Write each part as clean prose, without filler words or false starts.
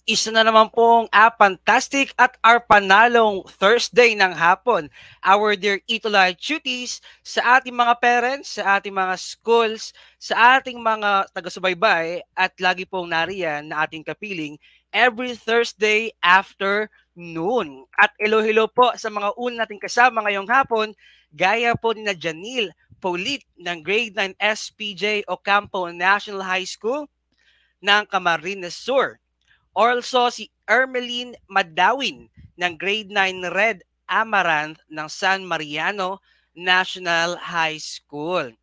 Isa na naman pong fantastic at panalong Thursday ng hapon. Our dear Itulay Cuties sa ating mga parents, sa ating mga schools, sa ating mga taga-subaybay at lagi pong nariyan na ating kapiling every Thursday afternoon. At hello po sa mga una nating kasama ngayong hapon, gaya po ni na Janil Paulit ng Grade 9 SPJ Ocampo National High School ng Camarines Sur. Also si Ermeline Madawin ng Grade 9 Red Amaranth ng San Mariano National High School.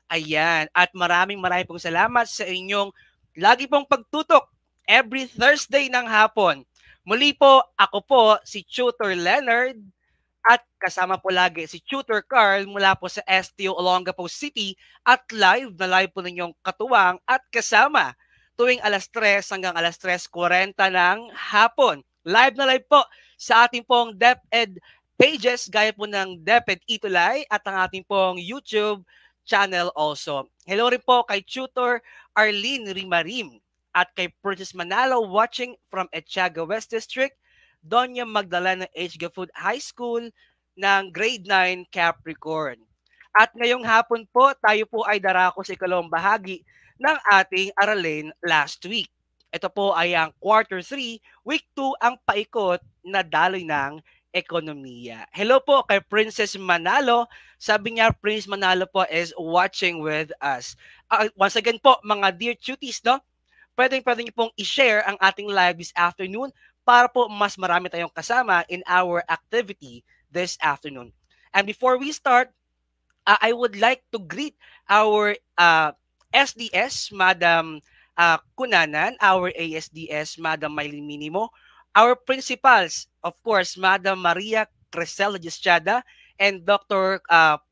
Ayan. At maraming pong salamat sa inyong lagi pong pagtutok every Thursday ng hapon. Muli po, ako po si Tutor Leonard at kasama po lagi si Tutor Carl mula po sa STO Olongapo City at live po ninyong katuwang at kasama tuwing alas 3 hanggang alas 3:40 ng hapon. Live na live po sa ating pong DepEd pages gaya po ng DepEd Itulay at ang ating pong YouTube channel also. Hello rin po kay Tutor Arlene Rimarim at kay Princess Manalo watching from Etchaga West District, Doña Magdalena H. Gafood High School ng Grade 9 Capricorn. At ngayong hapon po, tayo po ay darako sa ikalawang bahagi ng ating aralin last week. Ito po ay ang Quarter 3, Week 2, ang paikot na daloy ng ekonomiya. Hello po kay Princess Manalo. Sabi niya, Prince Manalo po is watching with us. Once again po, mga dear cuties, no? Pwede niyo pong i-share ang ating live this afternoon para po mas marami tayong kasama in our activity this afternoon. And before we start, I would like to greet our SDS, Madam Kunanan, our ASDS, Madam Mylene Minimo, our principals, of course, Madam Maria Crescella Gistiada and Dr.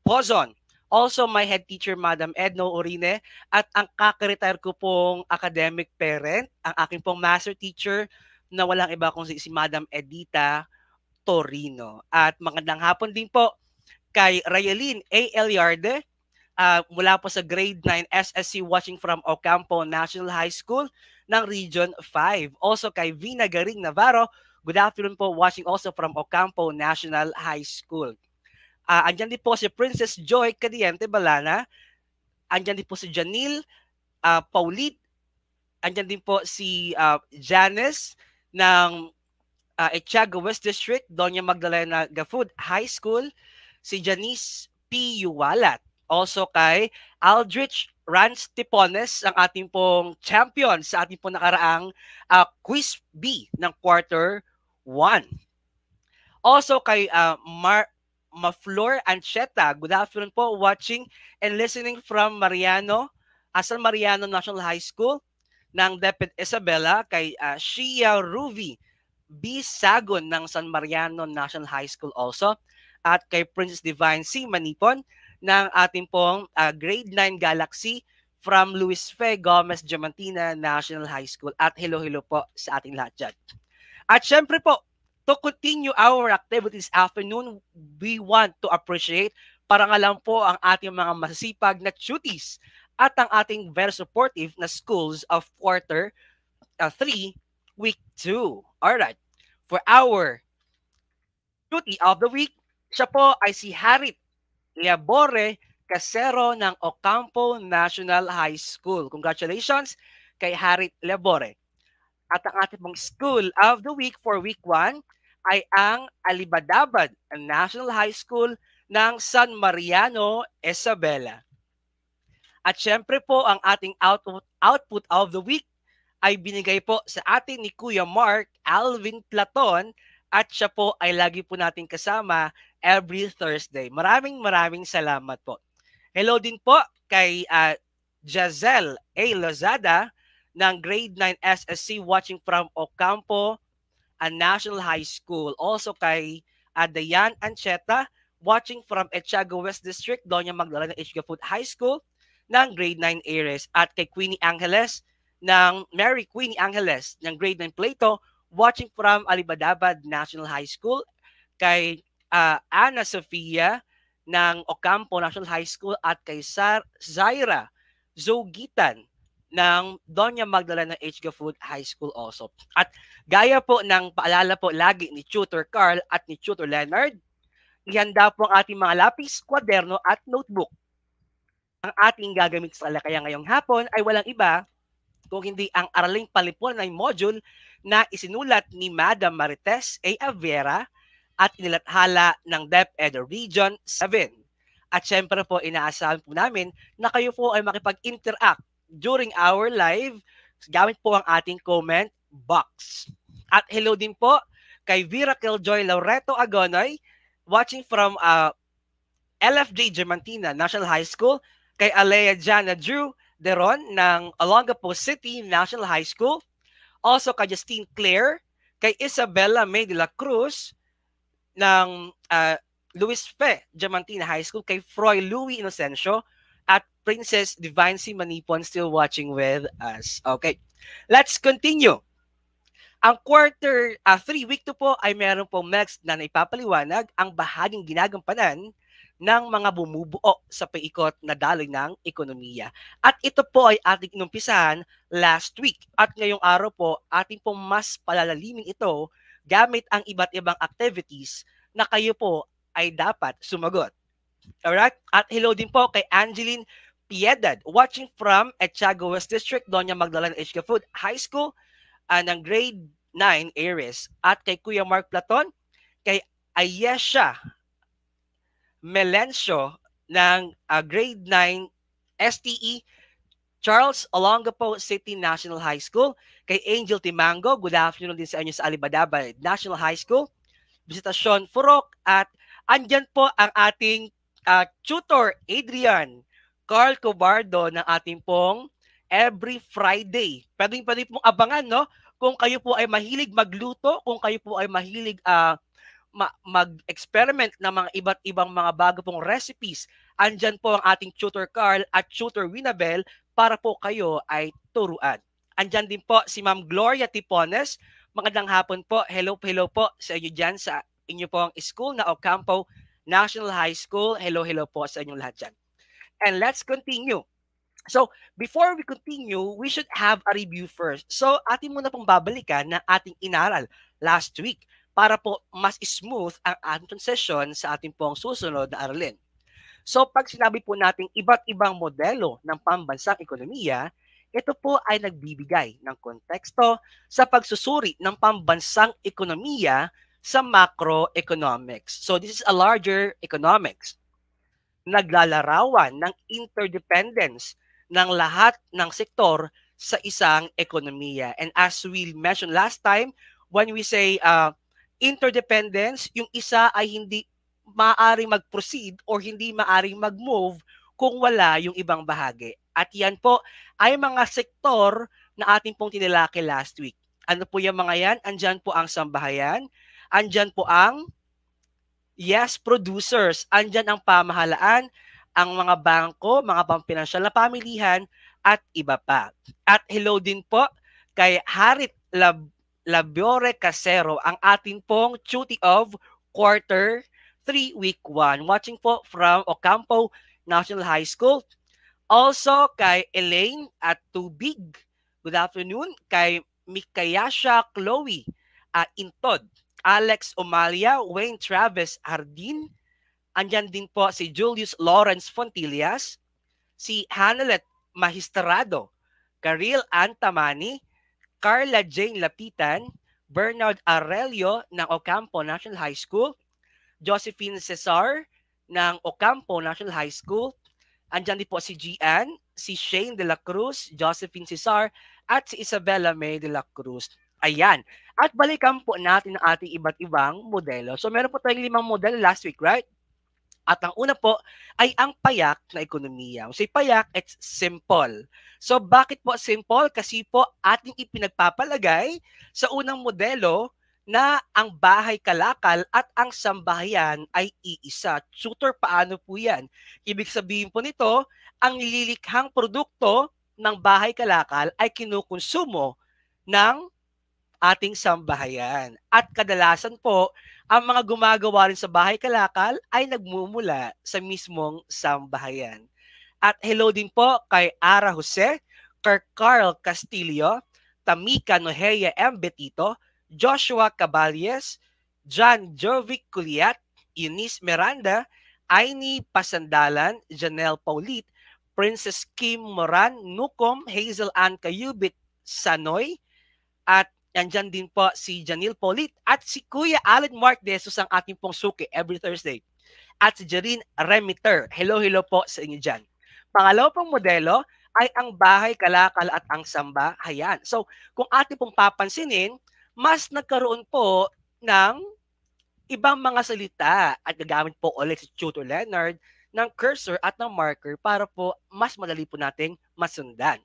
Pozon. Also, my head teacher, Madam Edno Orine, at ang kakaretire ko pong academic parent, ang aking pong master teacher, na walang iba kung si Madam Edita Torino. At magandang hapon din po kay Rayalyn A. Eliarde, mula po sa Grade 9 SSC watching from Ocampo National High School ng Region 5. Also kay Vina Garing Navarro, good afternoon po, watching also from Ocampo National High School. Andyan din po si Princess Joy Cadiente Balana, andyan din po si Janil Paulit, andyan din po si Janice ng Etchaga West District, Doña Magdalena Gafood High School, si Janice P. Yuwalat. Also kay Aldrich Rans Tipones, ang ating pong champion sa ating pong nakaraang Quiz B ng Quarter 1. Also kay Maflor Ancheta, good afternoon po, watching and listening from San Mariano National High School ng DepEd Isabela, kay Shia Ruvi B. Sagon ng San Mariano National High School also, at kay Princess Divine C. Manipon ng ating pong Grade 9 Galaxy from Luis Fe Gomez Diamantina National High School. At hello po sa ating lahat dyan. At syempre po, to continue our activities afternoon, we want to appreciate parangalan po ang ating mga masasipag na cuties at ang ating very supportive na schools of Quarter 3, Week 2. Alright, for our cutie of the week, siya po ay si Harit Liabore Casero ng Ocampo National High School. Congratulations kay Harit Liabore. At ang ating pong school of the week for week 1 ay ang Alibadabad National High School ng San Mariano, Isabela. At syempre po, ang ating output of the week ay binigay po sa atin ni Kuya Mark Alvin Platon, at siya po ay lagi po natin kasama every Thursday. Maraming salamat po. Hello din po kay Jazelle A. Lozada ng Grade 9 SSC watching from Ocampo National High School. Also kay Dayan Ancheta watching from Etchaga West District, Doña Magdalena H. Gafood High School ng Grade 9 Ares. At kay Queenie Angeles ng Mary Queenie Angeles ng Grade 9 Plato watching from Alibadabad National High School. Kay Ana Sofia ng Ocampo National High School at kay Zaira Zogitan ng Doña Magdalena H. Gafood High School also. At gaya po ng paalala po lagi ni Tutor Carl at ni Tutor Leonard, ihanda po ang ating mga lapis, kwaderno at notebook. Ang ating gagamit sa talakaya ngayong hapon ay walang iba kung hindi ang Araling Palipunan module na isinulat ni Madam Marites A. Avera at inilathala ng DepEd Region 7. At syempre po, inaasahan po namin na kayo po ay makipag-interact during our live gamit po ang ating comment box. At hello din po kay Vera Killjoy Loreto Agonoy watching from LFJ Germantina National High School, kay Alea Jana Drew Deron ng Olongapo City National High School, also kay Justine Claire, kay Isabella May de la Cruz ng Luis Fe Germantina High School, kay Froy Louis Inocencio, at Princess Divine C. Manipon still watching with us. Okay, let's continue. Ang quarter 3, week 2 po ay meron po next na naipapaliwanag ang bahaging ginagampanan ng mga bumubuo sa paikot na daloy ng ekonomiya. At ito po ay ating inumpisahan last week. At ngayong araw po, ating po mas palalalimin ito gamit ang iba't ibang activities na kayo po ay dapat sumagot. Alright? At hello din po kay Angeline Piedad, watching from Etiago West District, Doña Magdalena H. Gafood High School, ng grade 9 Aries. At kay Kuya Mark Platon, kay Ayesha Melencio ng grade 9 STE Charles Olongapo City National High School, kay Angel Timango, good afternoon din sa inyo sa Alibadabay National High School, Visitasyon Furok, at andyan po ang ating tutor Adrian Carl Cobardo ng ating pong every Friday. Pwede pong abangan, no? Kung kayo po ay mahilig magluto, kung kayo po ay mahilig mag-experiment ng mga iba't ibang mga bago pong recipes, andyan po ang ating tutor Carl at tutor Winabel para po kayo ay turuan. Andyan din po si Ma'am Gloria Tipones. Magandang hapon po. Hello po sa inyo dyan sa inyo pong school na Ocampo National High School. Hello po sa inyong lahat dyan. And let's continue. So, before we continue, we should have a review first. So, atin muna pong babalikan na ating inaral last week para po mas smooth ang ating transition sa ating pong susunod na aralin. So, pag sinabi po nating iba't ibang modelo ng pambansang ekonomiya, ito po ay nagbibigay ng konteksto sa pagsusuri ng pambansang ekonomiya sa macroeconomics. So, this is a larger economics. Naglalarawan ng interdependence ng lahat ng sektor sa isang ekonomiya. And as we mentioned last time, when we say interdependence, yung isa ay hindi maaaring mag-proceed or hindi maaaring mag-move kung wala yung ibang bahagi. At yan po ay mga sektor na ating pong tinilaki last week. Ano po yung mga yan? Andyan po ang sambahayan, andyan po ang producers, andyan ang pamahalaan, ang mga bangko, mga pampinansyal na pamilihan, at iba pa. At hello din po kay Harit Labiore Casero, ang ating pong duty of quarter 3, week 1. Watching po from Ocampo National High School. Also kay Elaine at Tubig. Good afternoon. Kay Mikayasha Chloe Intod. Alex Omalia, Wayne Travis Hardin. Andyan din po si Julius Lawrence Fontillas, si Hanelet Magistrado, Karil Antamani, Carla Jane Lapitan, Bernard Arelio ng Ocampo National High School, Josephine Cesar ng Ocampo National High School. Andyan din po si Gian, si Shane de la Cruz, Josephine Cesar, at si Isabella May de la Cruz. Ayan. At balikan po natin ang ating iba't ibang modelo. So meron po tayong 5 modelo last week, right? At ang una po ay ang payak na ekonomiya. Kasi payak, it's simple. So bakit po simple? Kasi po ating ipinagpapalagay sa unang modelo na ang bahay kalakal at ang sambahayan ay iisa. Tutor, paano po yan? Ibig sabihin po nito, ang nililikhang produkto ng bahay kalakal ay kinukonsumo ng ating sambahayan. At kadalasan po, ang mga gumagawa rin sa bahay kalakal ay nagmumula sa mismong sambahayan. At hello din po kay Ara Jose, Carl Castillo, Tamika Nohea M. Betito, Joshua Caballes, John Jovic Culiat, Eunice Miranda, Aini Pasandalan, Janelle Paulit, Princess Kim Moran, Nukom, Hazel Ann Cayubit Sanoy, at andyan din po si Janil Paulit at si Kuya Alan Mark Desus ang ating pong suki every Thursday. At si Jareen Remiter. Hello po sa inyo dyan. Pangalawa pong modelo ay ang bahay, kalakal at ang sambahayan. So kung ating pong papansinin, mas nagkaroon po ng ibang mga salita at gagamit po ulit si Tutor Leonard ng cursor at ng marker para po mas madali po nating masundan.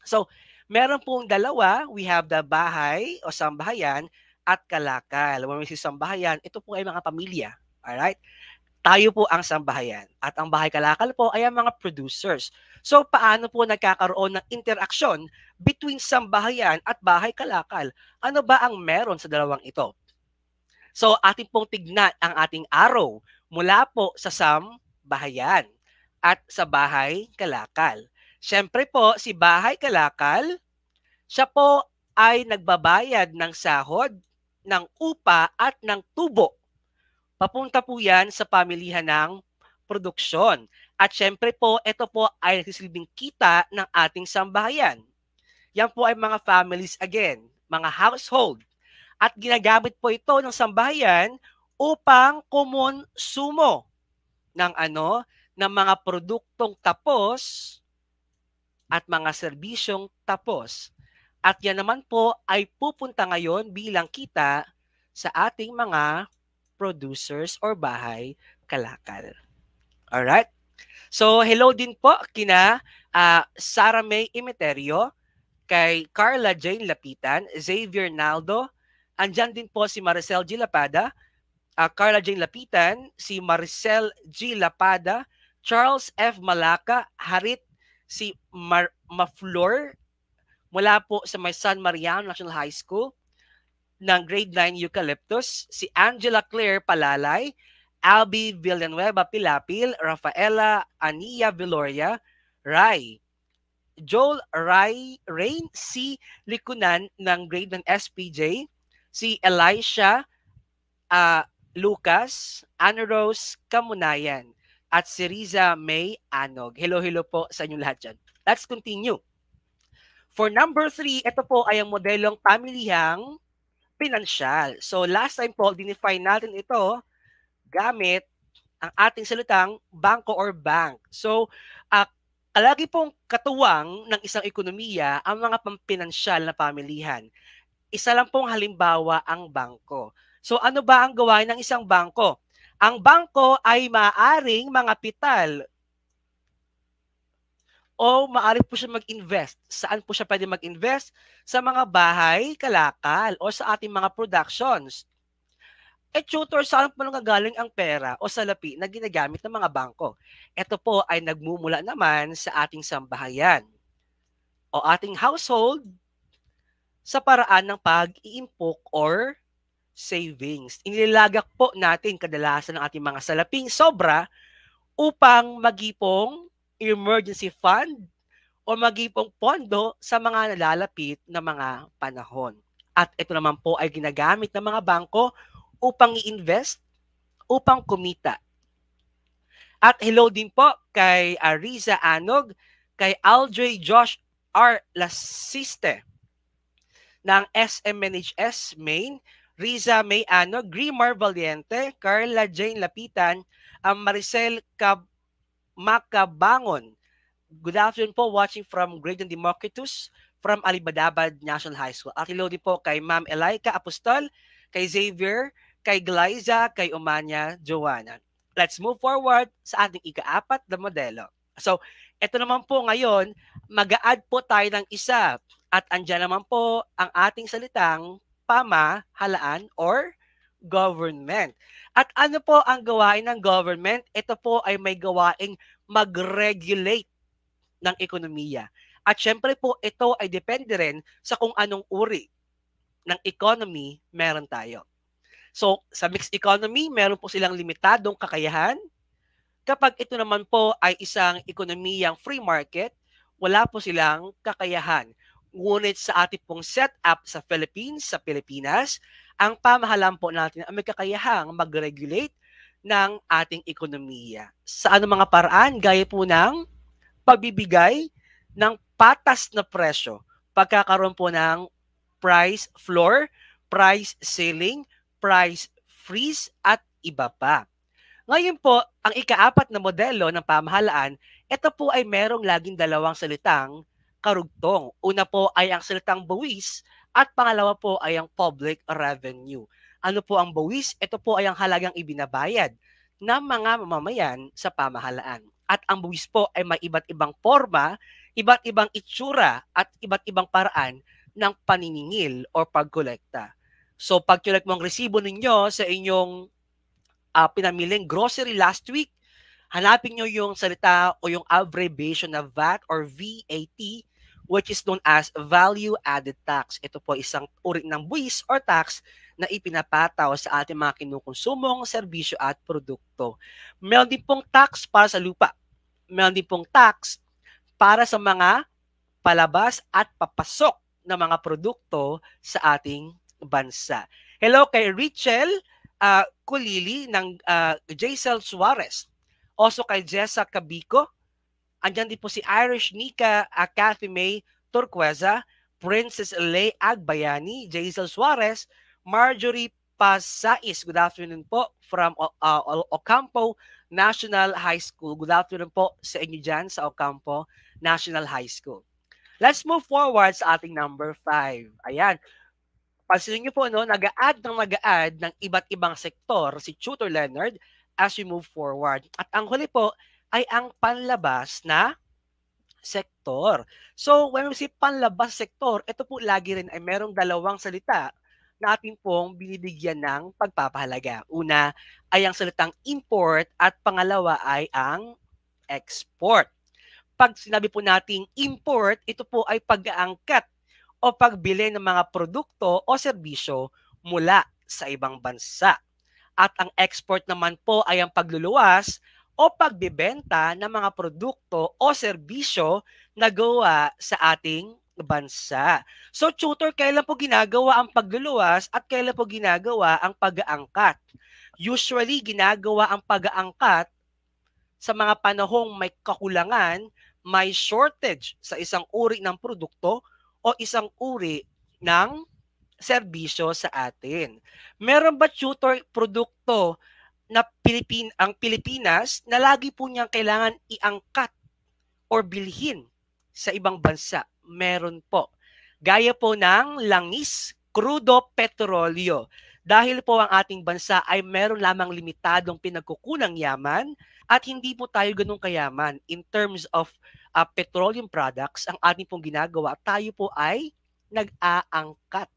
So, meron pong dalawa. We have the bahay o sambahayan at kalakal. When we say sambahayan, ito po ay mga pamilya. Alright? Tayo po ang sambahayan. At ang bahay kalakal po ay ang mga producers. So, paano po nagkakaroon ng interaksyon between sambahayan at bahay kalakal? Ano ba ang meron sa dalawang ito? So, ating pong tignan ang ating arrow mula po sa sambahayan at sa bahay kalakal. Siyempre po, si bahay kalakal, siya po ay nagbabayad ng sahod, ng upa at ng tubo. Papunta po yan sa pamilihan ng produksyon. At siyempre po, ito po ay nagsisilbing kita ng ating sambahayan. Yan po ay mga families again, mga household. At ginagamit po ito ng sambahayan upang kumonsumo ng ng mga produktong tapos at mga serbisyong tapos. At yan naman po ay pupunta ngayon bilang kita sa ating mga producers or bahay kalakal. Alright? So, hello din po kina Sarah May Imiterio, kay Carla Jane Lapitan, Xavier Naldo, andyan din po si Maricel G. Lapada, Carla Jane Lapitan, si Maricel G. Lapada, Charles F. Malaka, Harit, si Maflor, mula po sa may San Mariano National High School ng grade 9 Eucalyptus, si Angela Claire Palalay, Albi Villanueva Pilapil, Rafaela Ania Viloria, Rai, Joel Rain C. Likunan ng grade 9 SPJ, si Elisha Lucas, Anna Rose Kamunayan, at si Riza May Anog. Hello po sa inyong lahat dyan. Let's continue. For number 3, ito po ay ang modelong pamilihang pinansyal. So last time po, dinefine natin ito gamit ang ating salitang bangko or bank. So, lagi pong katuwang ng isang ekonomiya ang mga pampinansyal na pamilihan. Isa lang pong halimbawa ang bangko. So ano ba ang gawain ng isang bangko? Ang bangko ay maaaring mga kapital o maaari po siya mag-invest. Saan po siya pwede mag-invest? Sa mga bahay, kalakal, o sa ating mga productions. Tutor, saan po nanggagaling ang pera o salapi na ginagamit ng mga bangko? Ito po ay nagmumula naman sa ating sambahayan o ating household sa paraan ng pag-iimpok or savings. Inilagak po natin kadalasan ng ating mga salaping sobra upang magipong emergency fund o magipong pondo sa mga nalalapit na mga panahon. At ito naman po ay ginagamit ng mga bangko upang i-invest, upang kumita. At hello din po kay Ariza Anog, kay Aldre Josh R. Lasiste ng SMNHS Main, Riza May Anog, Grimar Valiente, Carla Jane Lapitan, Maricel Makabangon. Good afternoon po, watching from Graydon Democritus from Alibadabad National High School. At hello din po kay Ma'am Elaika Apostol, kay Xavier, kay Glyza, kay Umanya Joanna. Let's move forward sa ating ika-4 na modelo. So, ito naman po ngayon, mag-a-add po tayo ng isa. At andyan naman po ang ating salitang pamahalaan or government. At ano po ang gawain ng government? Ito po ay may gawaing mag-regulate ng ekonomiya. At syempre po, ito ay depende rin sa kung anong uri ng economy meron tayo. So, sa mixed economy, meron po silang limitadong kakayahan. Kapag ito naman po ay isang ekonomiyang free market, wala po silang kakayahan. Ngunit sa ating pong setup sa Philippines, sa Pilipinas, ang pamahalaan po natin ay may kakayahang mag-regulate ng ating ekonomiya. Sa anong mga paraan, gaya po ng pagbibigay ng patas na presyo, pagkakaroon po ng price floor, price ceiling, price freeze, at iba pa. Ngayon po, ang ikaapat na modelo ng pamahalaan, ito po ay merong laging dalawang salitang karugtong. Una po ay ang salitang buwis at pangalawa po ay ang public revenue. Ano po ang buwis? Ito po ay ang halagang ibinabayad ng mga mamamayan sa pamahalaan. At ang buwis po ay may iba't ibang forma, iba't ibang itsura at iba't ibang paraan ng paniningil o pagkolekta. So pag collect mo ang resibo ninyo sa inyong pinamiling grocery last week, hanapin nyo yung salita o yung abbreviation na VAT or VAT, which is known as Value Added Tax. Ito po isang uri ng buwis or tax na ipinapataw sa ating mga kinukonsumong serbisyo at produkto. Meron din pong tax para sa lupa. Meron din pong tax para sa mga palabas at papasok ng mga produkto sa ating bansa. Hello kay Richel Kulili ng Jaisel Suarez. Also kay Jessa Cabico. Andyan din po si Irish Nika Kathy May Turqueza, Princess Lay Agbayani, Jaisel Suarez, Marjorie Pasais. Good afternoon po from Ocampo National High School. Good afternoon po sa inyo dyan sa Ocampo National High School. Let's move forward sa ating number 5. Ayan. Pansinin niyo po, no, nag-a-add ng iba't ibang sektor si Tutor Leonard as we move forward. At ang huli po ay ang panlabas na sektor. So, when we say panlabas sektor, ito po lagi rin ay merong dalawang salita na ating pong binibigyan ng pagpapahalaga. Una ay ang salitang import at pangalawa ay ang export. Pag sinabi po nating import, ito po ay pag-aangkat o pagbili ng mga produkto o serbisyo mula sa ibang bansa. At ang export naman po ay ang pagluluwas o pagbibenta ng mga produkto o serbisyo na gawa sa ating bansa. So tutor, kailan po ginagawa ang pagluluwas at kailan po ginagawa ang pag-aangkat? Usually, ginagawa ang pag-aangkat sa mga panahong may kakulangan, may shortage sa isang uri ng produkto o isang uri ng serbisyo sa atin. Meron ba tutor produkto na ang Pilipinas na lagi po niyang kailangan iangkat or bilhin sa ibang bansa? Meron po. Gaya po ng langis, krudo, petrolyo. Dahil po ang ating bansa ay meron lamang limitadong pinagkukunang yaman at hindi po tayo ganun kayaman in terms of petroleum products, ang ating pong ginagawa, tayo po ay nag-aangkat.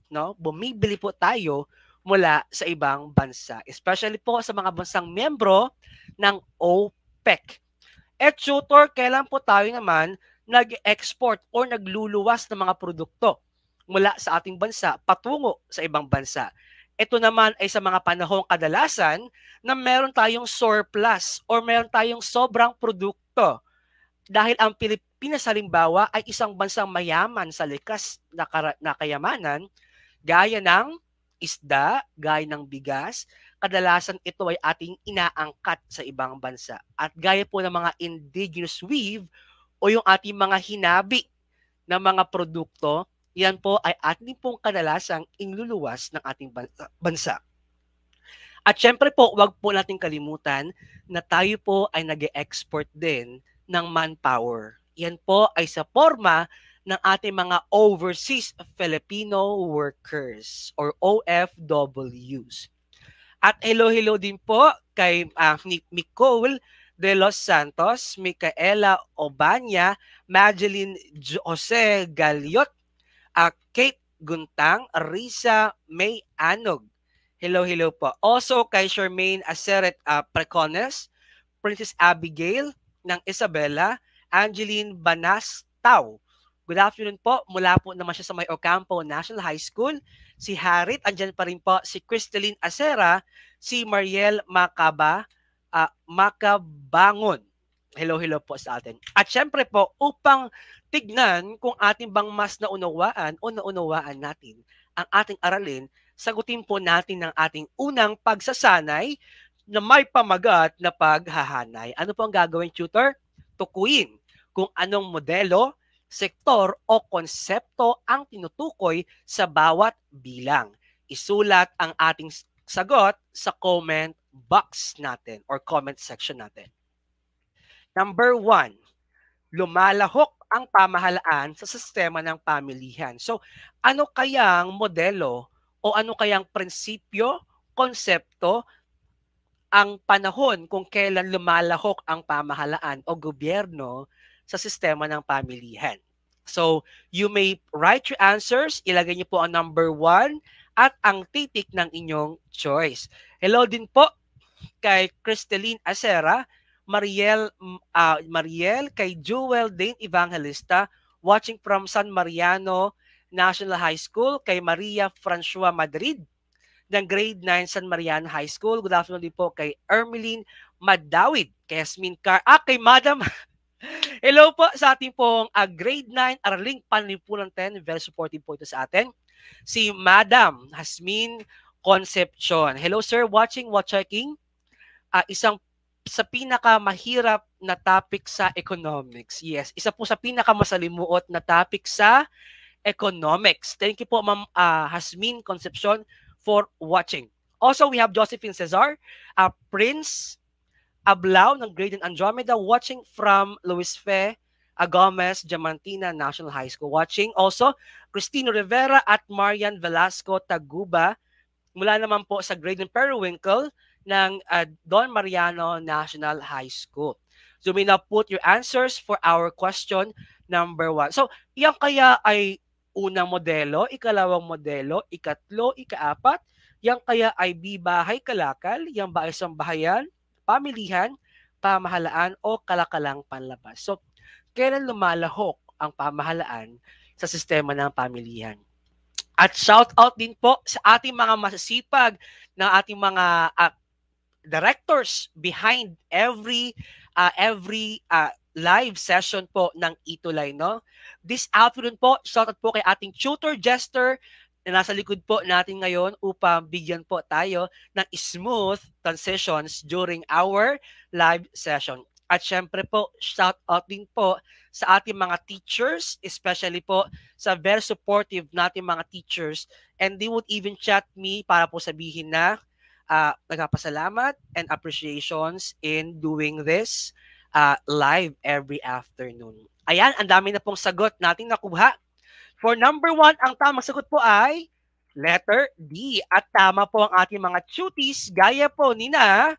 No? Bumibili po tayo mula sa ibang bansa. Especially po sa mga bansang membro ng OPEC. At tutor, kailan po tayo naman nag-export or nagluluwas ng mga produkto mula sa ating bansa patungo sa ibang bansa? Ito naman ay sa mga panahong kadalasan na meron tayong surplus or meron tayong sobrang produkto. Dahil ang Pilipinas halimbawa ay isang bansang mayaman sa likas na kayamanan, gaya ng isda, gaya ng bigas, kadalasan ito ay ating inaangkat sa ibang bansa. At gaya po ng mga indigenous weave o yung ating mga hinabi na mga produkto, yan po ay ating pong kadalasang inluluwas ng ating bansa. At syempre po, wag po natin kalimutan na tayo po ay nag-export din ng manpower. Yan po ay sa forma ng ating mga overseas Filipino workers or OFWs. At hello din po kay Nicole De Los Santos, Micaela Obanya, Madeline Jose Galiot, Kate Guntang, Risa May Anog. Hello po. Also kay Charmaine Aceret Precones, Princess Abigail ng Isabela, Angeline Banastao. Good afternoon po. Mula po naman siya sa may Ocampo National High School. Si Harit, andyan pa rin po. Si Crystalline Acera, si Mariel Macabangon. Hello po sa atin. At syempre po, upang tignan kung ating bang mas naunawaan o naunawaan natin ang ating aralin, sagutin po natin ang ating unang pagsasanay na may pamagat na paghahanay. Ano po ang gagawin, tutor? Tukuyin kung anong modelo, sektor o konsepto ang tinutukoy sa bawat bilang. Isulat ang ating sagot sa comment box natin or comment section natin. Number 1, lumalahok ang pamahalaan sa sistema ng pamilihan. So, ano kayang modelo o ano kayang prinsipyo, konsepto ang panahon kung kailan lumalahok ang pamahalaan o gobyerno sa sistema ng pamilihan? So, you may write your answers, ilagay niyo po ang number 1 at ang titik ng inyong choice. Hello din po kay Cristeline Acera, Mariel, kay Jewel Dane Evangelista, watching from San Mariano National High School, kay Maria Francois Madrid, ng grade 9 San Mariano High School. Good afternoon din po kay Ermeline Madawid, kay Yasmin Car, kay Madam. Hello po sa ating pong grade 9 Araling Panlipunan 10. Very supportive po ito sa atin. Si Madam Hasmin Concepcion. Hello sir, watching, checking. Isang sa pinakamahirap na topic sa economics. Yes, isa po sa pinakamasalimuot na topic sa economics. Thank you po, Ma'am Hasmin Concepcion, for watching. Also, we have Josephine Cesar, Prince Ablao ng Grade Andromeda, watching from Luis Fe Gomez, Diamantina National High School. Watching also, Cristino Rivera at Marian Velasco Taguba, mula naman po sa Grade Periwinkle ng Don Mariano National High School. So, we now put your answers for our question number 1. So, yan kaya ay unang modelo, ikalawang modelo, ikatlo, ikaapat, yan kaya ay bibahay kalakal, yan ba ay sambahayan, pamilihan, pamahalaan, o kalakalang panlabas. So, kailan lumalahok ang pamahalaan sa sistema ng pamilihan? At shout out din po sa ating mga masasipag na ating mga directors behind every live session po ng Itulay, no? This afternoon po, shout out po kay ating tutor Jester na nasa likod po natin ngayon upang bigyan po tayo ng smooth transitions during our live session. At syempre po, shout out din po sa ating mga teachers, especially po sa very supportive nating mga teachers, and they would even chat me para po sabihin na nagpapasalamat and appreciations in doing this live every afternoon. Ayan, ang dami na pong sagot nating nakuha. For number 1, ang tamang sagot po ay letter D. At tama po ang ating mga cuties, gaya po ni na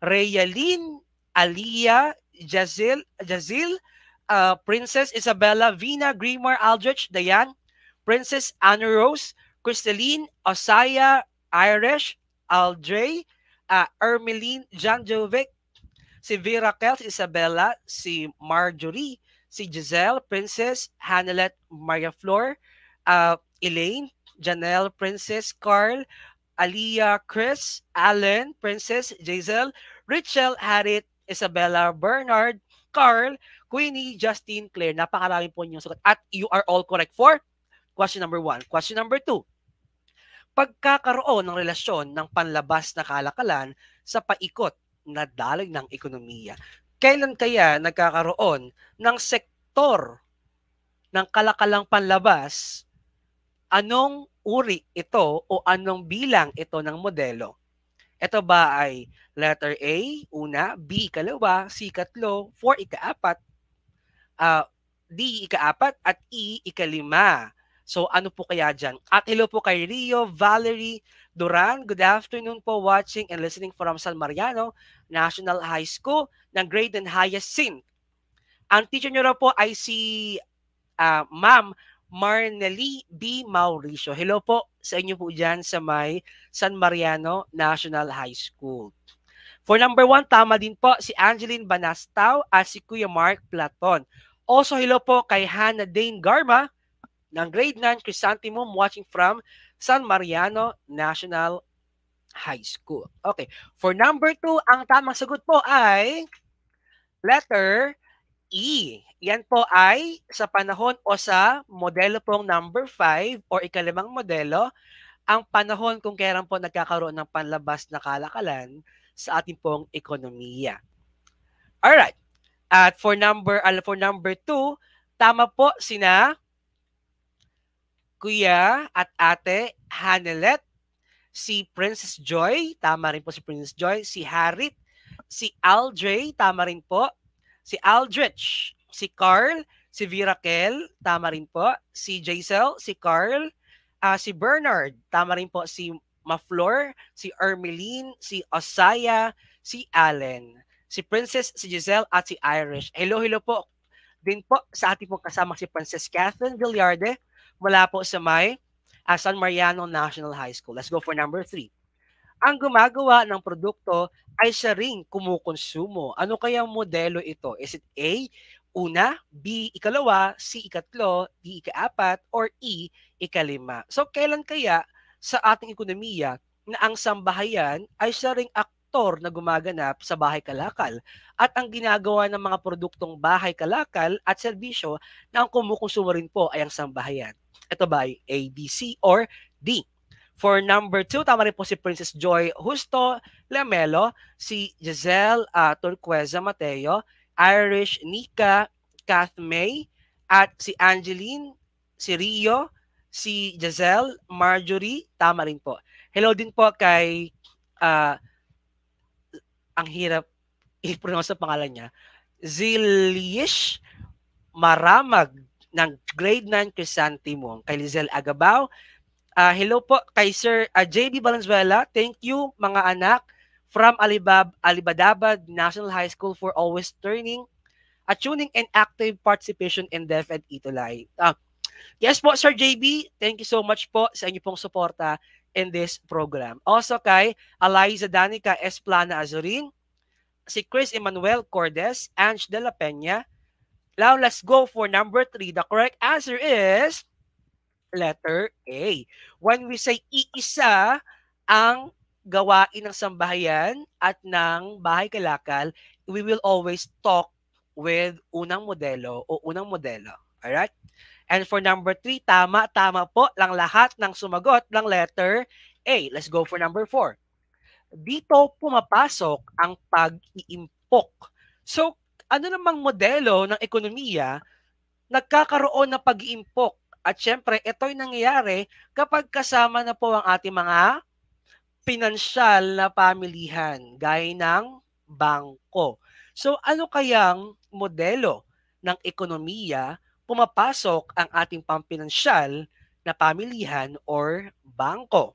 Rayalyn, Aliyah, Jazil, Princess Isabella, Vina, Grimar, Aldrich, Dayan, Princess Anna Rose, Cristeline, Osaya, Irish, Aldre, Ermeline, John Jovic, si Vera Kel, si Isabella, si Marjorie, si Giselle, Princess, Hanelet, Maria Flor, Elaine, Janelle, Princess, Carl, Aliyah, Chris, Allen, Princess, Giselle, Richel, Harriet, Isabella, Bernard, Carl, Queenie, Justine, Claire. Napakarami po ninyong sagot. At you are all correct for question number 1. Question number 2. Pagkakaroon ng relasyon ng panlabas na kalakalan sa paikot na daloy ng ekonomiya. Kailan kaya nagkakaroon ng sektor ng kalakalang panlabas? Anong uri ito o anong bilang ito ng modelo? Ito ba ay letter A, una, B, ikalawa, C, ikatlo, 4, ikaapat, D, ikaapat, at E, ikalima. So ano po kaya dyan? At hello po kay Rio Valerie Duran. Good afternoon po, watching and listening from San Mariano National High School ng grade and hyacinth. Ang teacher nyo raw po ay si Ma'am Marnely B. Mauricio. Hello po sa inyo po dyan sa may San Mariano National High School. For number 1, tama din po si Angeline Banastao at si Kuya Mark Platon. Also hello po kay Hannah Dane Garma ng grade 9 Chrysanthemum, watching from San Mariano National High School. Okay. For number 2, ang tamang sagot po ay Letter E. Yan po ay sa panahon o sa modelo pong number 5 or ikalimang modelo, ang panahon kung kailan po nagkakaroon ng panlabas na kalakalan sa ating pong ekonomiya. Alright. At for number 2, tama po sina Kuya at Ate Hanelet, si Princess Joy, tama rin po si Princess Joy, si Harit, si Aldre, tama rin po, si Aldrich, si Carl, si Virakel, tama rin po, si Jaisel, si Carl, si Bernard, tama rin po, si Maflor, si Ermeline, si Osaya, si Allen, si Princess, si Giselle, at si Irish. Hello, hello po din po sa ating pong kasama si Princess Catherine Villarde mula po sa may San Mariano National High School. Let's go for number 3. Ang gumagawa ng produkto ay siya ring kumukonsumo. Ano kayang modelo ito? Is it A, una, B, ikalawa, C, ikatlo, D, ikaapat, or E, ikalima? So, kailan kaya sa ating ekonomiya na ang sambahayan ay siya ring aktor na gumaganap sa bahay kalakal at ang ginagawa ng mga produktong bahay kalakal at serbisyo na ang kumukonsumo rin po ay ang sambahayan? Ito ba ay A, B, C, or D? For number 2, tama rin po si Princess Joy Justo Lamelo, si Giselle Turqueza Mateo, Irish Nika, Kath May, at si Angeline, si Rio, si Giselle, Marjorie, tama rin po. Hello din po kay, ang hirap i-pronounce ang pangalan niya, Zilish Maramag ng grade 9 Crisantimum, kay Lizelle Agabao. Hello po kay Sir JB Valenzuela. Thank you mga anak from Alibadabad National High School for always tuning and active participation in DepEd Itulay. Yes po Sir JB, thank you so much po sa inyo pong suporta in this program. Also kay Eliza Danica Esplana Azurin, si Chris Emmanuel Cordes, Ange de la Peña. Now let's go for number 3. The correct answer is letter A. When we say iisa ang gawain ng sambahayan at ng bahay kalakal, we will always talk with unang modelo o unang modelo. Alright? And for number 3, tama po lang lahat ng sumagot ng letter A. Let's go for number 4. Dito pumapasok ang pag-iimpok. So, ano namang modelo ng ekonomiya nagkakaroon ng pag-iimpok? At syempre, ito'y nangyayari kapag kasama na po ang ating mga pinansyal na pamilihan, gaya ng bangko. So ano kayang modelo ng ekonomiya pumapasok ang ating pampinansyal na pamilihan or bangko?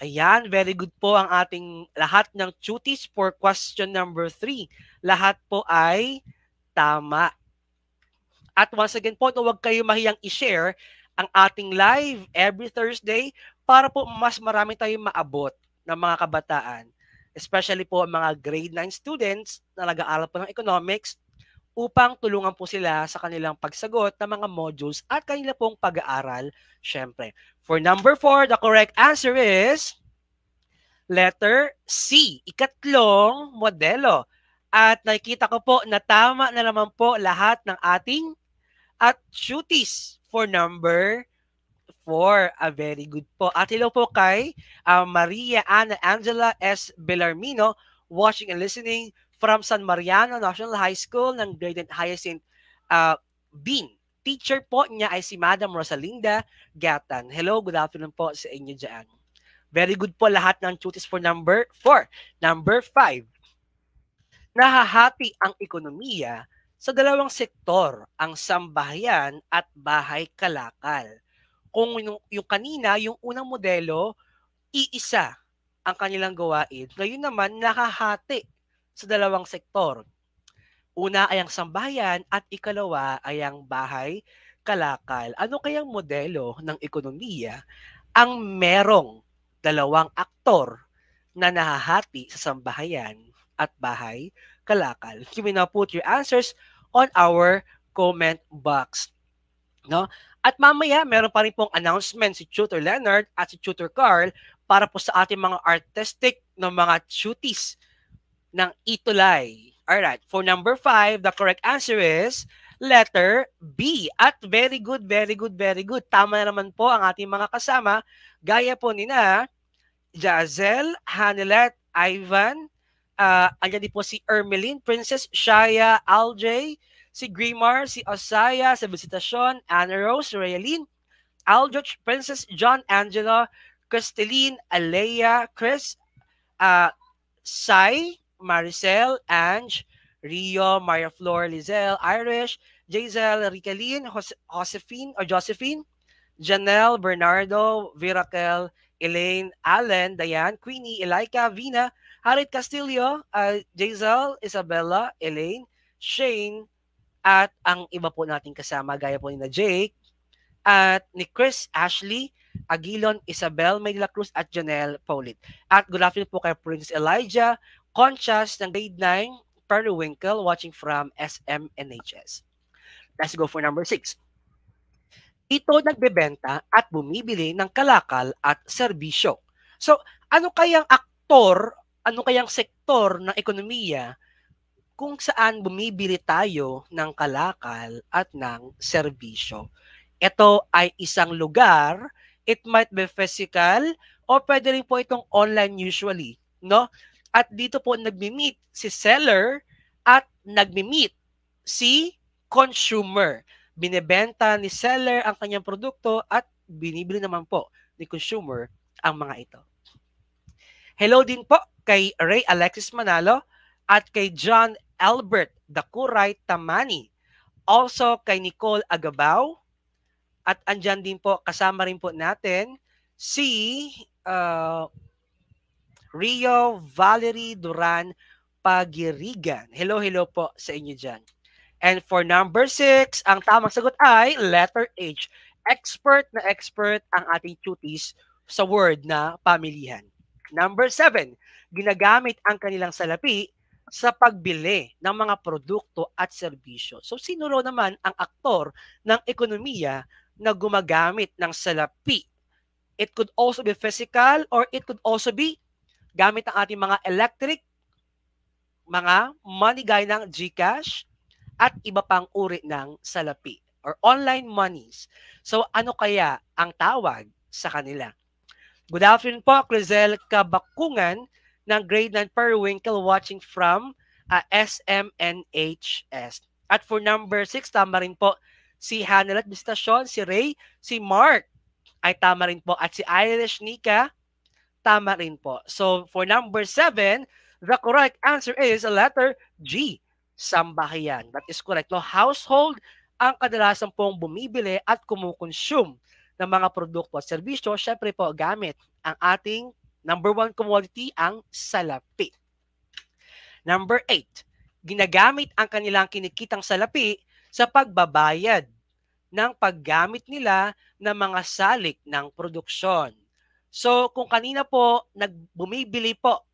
Ayan, very good po ang ating lahat ng tuties for question number 3. Lahat po ay tama. At once again po, huwag kayo mahiyang i-share ang ating live every Thursday para po mas marami tayong maabot ng mga kabataan. Especially po ang mga grade 9 students na nag-aaral po ng economics upang tulungan po sila sa kanilang pagsagot ng mga modules at kanila pong pag-aaral, syempre. For number 4, the correct answer is letter C, ikatlong modelo. At nakikita ko po na tama na naman po lahat ng ating at cuties for number 4. Very good po. At hello po kay Maria Ana Angela S. Bellarmino, watching and listening from San Mariano National High School ng grade 9 Hyacinth Bean. Teacher po niya ay si Madam Rosalinda Gatan. Hello, good afternoon po sa inyo dyan. Very good po lahat ng cuties for number 4. Number 5. Nahahati ang ekonomiya sa dalawang sektor, ang sambahayan at bahay kalakal. Kung yung kanina, yung unang modelo, iisa ang kanilang gawain. Ngayon naman, nakahati sa dalawang sektor. Una ay ang sambahayan at ikalawa ay ang bahay kalakal. Ano kayang modelo ng ekonomiya ang merong dalawang aktor na nahahati sa sambahayan at bahay kalakal? You may now put your answers on our comment box. No? At mamaya, meron pa rin pong announcement si Tutor Leonard at si Tutor Carl para po sa ating mga artistic na mga cuties ng Itulay. Alright, for number 5, the correct answer is letter B. At very good, very good, very good. Tama na naman po ang ating mga kasama. Gaya po ni na Jazel, Hanelet, Ivan, andyan din po si Ermeline, Princess Shaya, Aljay, si Grimar, si Osaya, sa Visitasyon, Anna Rose, Raylene, Aldrich, Princess John Angela, Cristeline, Alea, Chris, Sai, Maricel, Ange, Rio, Maria Flor, Lizelle, Irish, Jazel, Ricaline, Josephine, Janelle, Bernardo, Virakel, Elaine, Allen, Diane, Queenie, Elika, Vina, Harit Castillo, Jazel, Isabella, Elaine, Shane, at ang iba po nating kasama gaya po ni na Jake, at ni Chris, Ashley, Aguilon, Isabel, May de la Cruz, at Janelle Paulit. At good afternoon po kay Prince Elijah Conchas ng grade 9, Periwinkle, watching from SMNHS. Let's go for number 6. Ito nagbebenta at bumibili ng kalakal at serbisyo. So, ano kayang aktor, ano kayang sektor ng ekonomiya kung saan bumibili tayo ng kalakal at ng serbisyo? Ito ay isang lugar, it might be physical, o pwede rin po itong online usually, no? At dito po nagmi-meet si seller at nagmi-meet si consumer. Binebenta ni seller ang kanyang produkto at binibili naman po ni consumer ang mga ito. Hello din po kay Ray Alexis Manalo at kay John Albert Dakuray Tamani. Also kay Nicole Agabao. At andyan din po, kasama rin po natin si Rio Valerie Duran Pagirigan. Hello, hello po sa inyo dyan. And for number 6, ang tamang sagot ay letter H. Expert na expert ang ating tuties sa word na pamilihan. Number 7, ginagamit ang kanilang salapi sa pagbili ng mga produkto at serbisyo. So sino raw naman ang aktor ng ekonomiya na gumagamit ng salapi? It could also be physical or it could also be gamit ang ating mga electric, mga money gaya ng GCash, at iba pang uri ng salapi or online monies. So ano kaya ang tawag sa kanila? Good afternoon po, Crizel Kabakungan ng grade 9 Periwinkle, watching from SMNHS. At for number 6, tama rin po si Hanelet Bistasyon, si Ray, si Mark ay tama rin po, at si Irish Nika tama rin po. So for number 7, the correct answer is letter G, sambahayan. That is correct. No, household ang kadalasan pong bumibili at kumukonsume ng mga produkto at serbisyo. Syempre po, gamit ang ating number 1 commodity, ang salapi. Number 8, ginagamit ang kanilang kinikitang salapi sa pagbabayad ng paggamit nila ng mga salik ng produksyon. So kung kanina po bumibili po,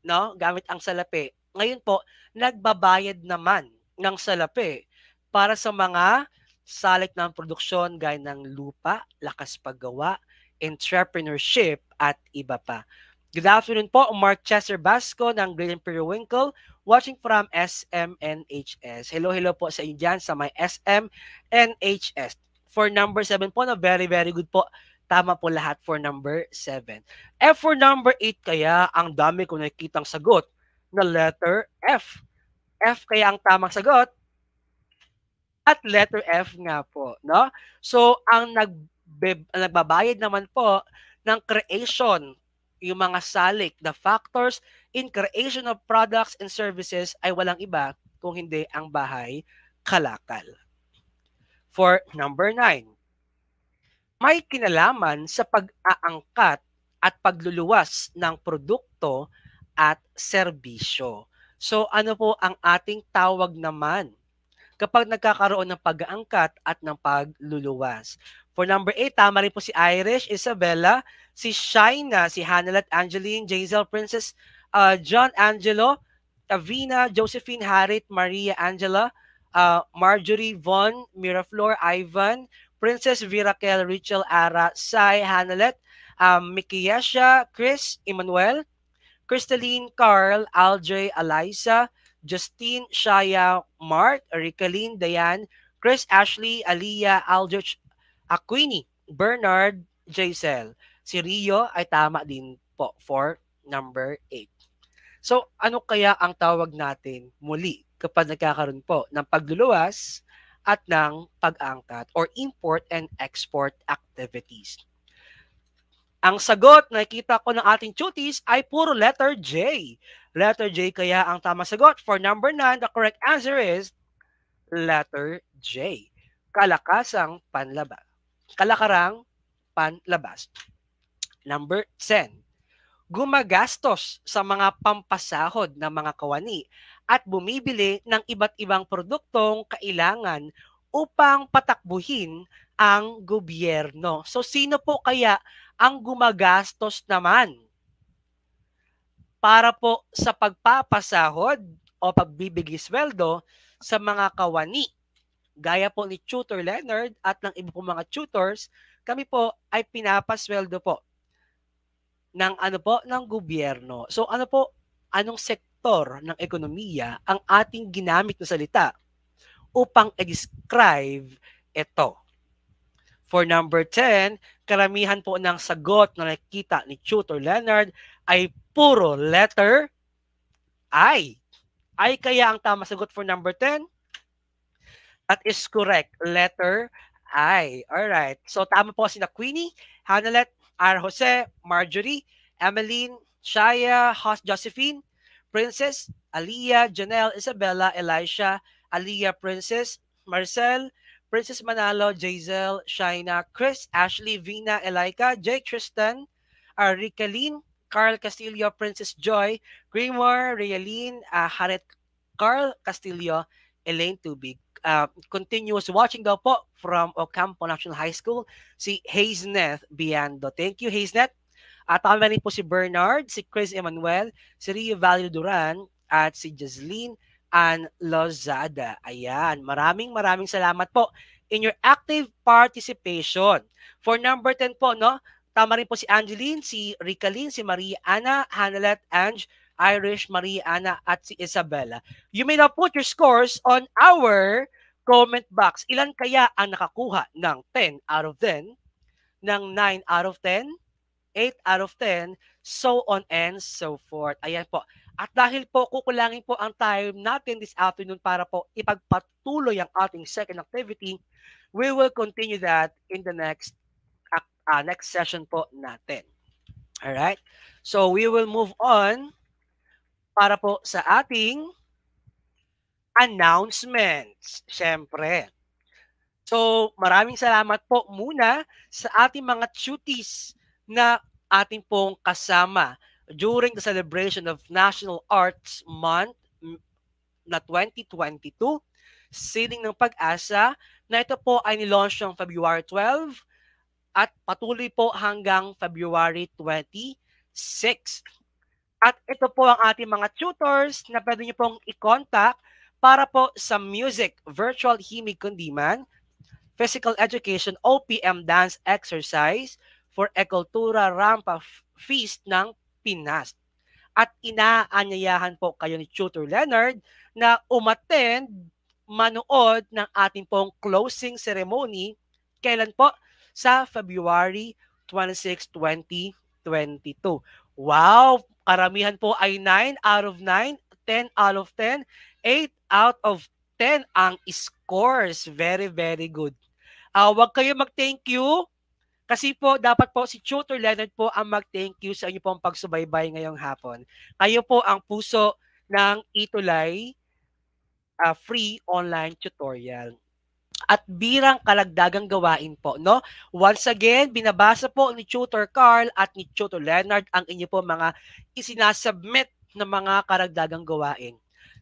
no, gamit ang salapi, ngayon po nagbabayad naman ng salapi para sa mga salik ng produksyon gaya ng lupa, lakas paggawa, entrepreneurship, at iba pa. Good afternoon po, Mark Chester Basco ng Grade Periwinkle, watching from SMNHS. Hello, hello po sa inyo dyan sa may SMNHS. For number 7 po, na very, very good po. Tama po lahat for number 7. For number 8 kaya, ang dami ko nakikitang sagot na letter F. F kaya ang tamang sagot. At letter F nga po, no? So, ang nagbabayad naman po ng creation, yung mga salik, the factors in creation of products and services ay walang iba kung hindi ang bahay kalakal. For number 9, may kinalaman sa pag-aangkat at pagluluwas ng produkto at serbisyo. So ano po ang ating tawag naman kapag nagkakaroon ng pag-aangkat at ng pagluluwas? For number 8, tama rin po si Irish, Isabella, si Shaina, si Hanelet, Angeline, Jazel, Princess, John Angelo, Avina, Josephine, Harit, Maria Angela, Marjorie, Von, Miraflor, Ivan, Princess Virakel, Rachel, Ara, Sai, Hanelet, Mikiesha, Chris, Emmanuel, Cristaline, Carl, Aljay, Eliza, Justine, Shaya, Mark, Ricalin, Dayan, Chris, Ashley, Aliyah, Aldrich, Aquini, Bernard, Jaisel. Si Rio ay tama din po for number 8. So, ano kaya ang tawag natin muli kapag nagkakaroon po ng pagluluwas at ng pag-angkat or import and export activities? Ang sagot na nakita ko ng ating tuties ay puro letter J. Letter J kaya ang tama sagot. For number 9, the correct answer is letter J. Kalakasang panlabas. Kalakarang panlabas. Number 10. Gumagastos sa mga pampasahod ng mga kawani at bumibili ng iba't ibang produktong kailangan upang patakbuhin ang gobyerno. So sino po kaya ang gumagastos naman para po sa pagpapasahod o pagbibigay sweldo sa mga kawani? Gaya po ni Tutor Leonard at ng iba pong mga tutors, kami po ay pinapasweldo po ng gobyerno. So anong sektor ng ekonomiya ang ating ginamit na salita upang i-describe ito? For number 10, karamihan po ng sagot na nakita ni Tutor Leonard ay puro letter I. I kaya ang tama sagot for number 10? That is correct. Letter I. Alright. So tama po si na Queenie, Hanelet, R. Jose, Marjorie, Emeline, Shaya, Josephine, Princess, Aliyah, Janelle, Isabella, Elisha, Aliyah, Princess, Marcel, Princess Manalo, Jazel, Shaina, Chris, Ashley, Vina, Elika, Jake, Tristan, Ricaline, Carl Castillo, Princess Joy, Grimoire, Realine, Haret, Carl Castillo, Elaine Tubig. Continuous watching daw po from Ocampo National High School, si Hazneth Biando. Thank you, Hazneth. At tama rin po si Bernard, si Chris Emmanuel, si Rio Valle Duran, at si Jazlyn Ann Lozada. Ayan, maraming salamat po in your active participation. For number 10 po, no? Tama rin po si Angeline, si Ricalin, si Maria Ana, Hanelet, Ange, Irish, Maria Ana, at si Isabella. You may now put your scores on our comment box. Ilan kaya ang nakakuha ng 10 out of 10, ng 9 out of 10, 8 out of 10, so on and so forth. Ayan po. At dahil po kukulangin po ang time natin this afternoon para po ipagpatuloy ang ating second activity, we will continue that in the next session po natin. Alright? So we will move on para po sa ating announcements. Siyempre. So maraming salamat po muna sa ating mga tuties na ating pong kasama during the celebration of National Arts Month na 2022, Sining ng Pag-asa, na ito po ay nilaunch ng February 12 at patuloy po hanggang February 26. At ito po ang ating mga tutors na pwede nyo pong i-contact para po sa music, virtual himig kundiman, physical education, OPM dance exercise, for Ekultura Rampa Feast ng Pinas. At inaanyayahan po kayo ni Tutor Leonard na umattend, manood ng ating pong closing ceremony. Kailan po? Sa February 26, 2022. Wow! Karamihan po ay 9 out of 9, 10 out of 10, 8 out of 10 ang scores. Very good. Huwag kayo mag-thank you. Kasi po, dapat po si Tutor Leonard po ang mag-thank you sa inyo pong pagsubaybay ngayong hapon. Kayo po ang puso ng Itulay free online tutorial. At birang kalagdagang gawain po, no? Once again, binabasa po ni Tutor Carl at ni Tutor Leonard ang inyo po mga isinasubmit na mga karagdagang gawain.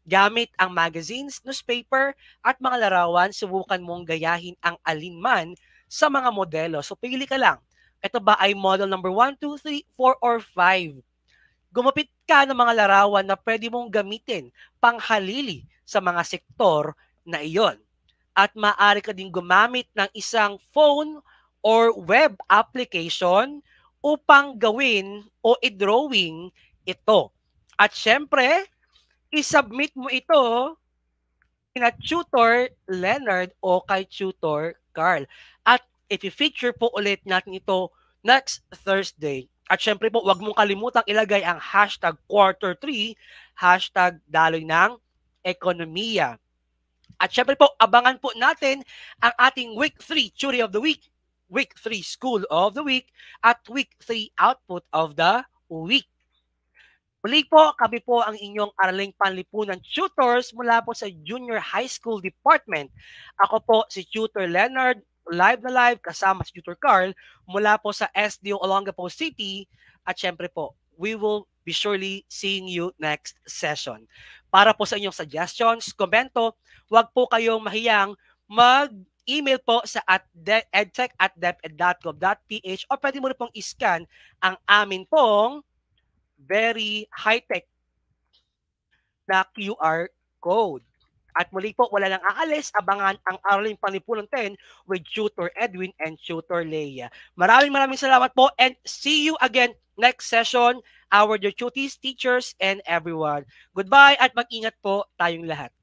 Gamit ang magazines, newspaper, at mga larawan, subukan mong gayahin ang alinman sa mga modelo. So pili ka lang. Ito ba ay model number 1, 2, 3, 4, or 5? Gumapit ka ng mga larawan na pwede mong gamitin panghalili sa mga sektor na iyon. At maaari ka din gumamit ng isang phone or web application upang gawin o i-drawing ito. At syempre, I-submit mo ito kina Tutor Leonard o kay Tutor Carl. At i-feature po ulit natin ito next Thursday. At syempre po, huwag mong kalimutang ilagay ang hashtag Quarter 3, hashtag Daloy ng Ekonomiya. At syempre po, abangan po natin ang ating Week 3 Tutor of the Week, Week 3 School of the Week, at Week 3 Output of the Week. Muli po, kami po ang inyong Araling Panlipunan tutors mula po sa Junior High School Department. Ako po si Tutor Leonard, live na live kasama si Tutor Carl mula po sa SDO Olongapo City. At syempre po, we will be surely seeing you next session. Para po sa inyong suggestions, komento, huwag po kayong mahiyang mag-email po sa edtech@deped.gov.ph o pwede mo na pong iscan ang amin pong very high-tech na QR code. At muli po, wala nang aalis, abangan ang Araling Panlipunan 10 with Tutor Edwin and Tutor Leia. Maraming salamat po and see you again next session, our dear cuties, teachers, and everyone. Goodbye at mag-ingat po tayong lahat.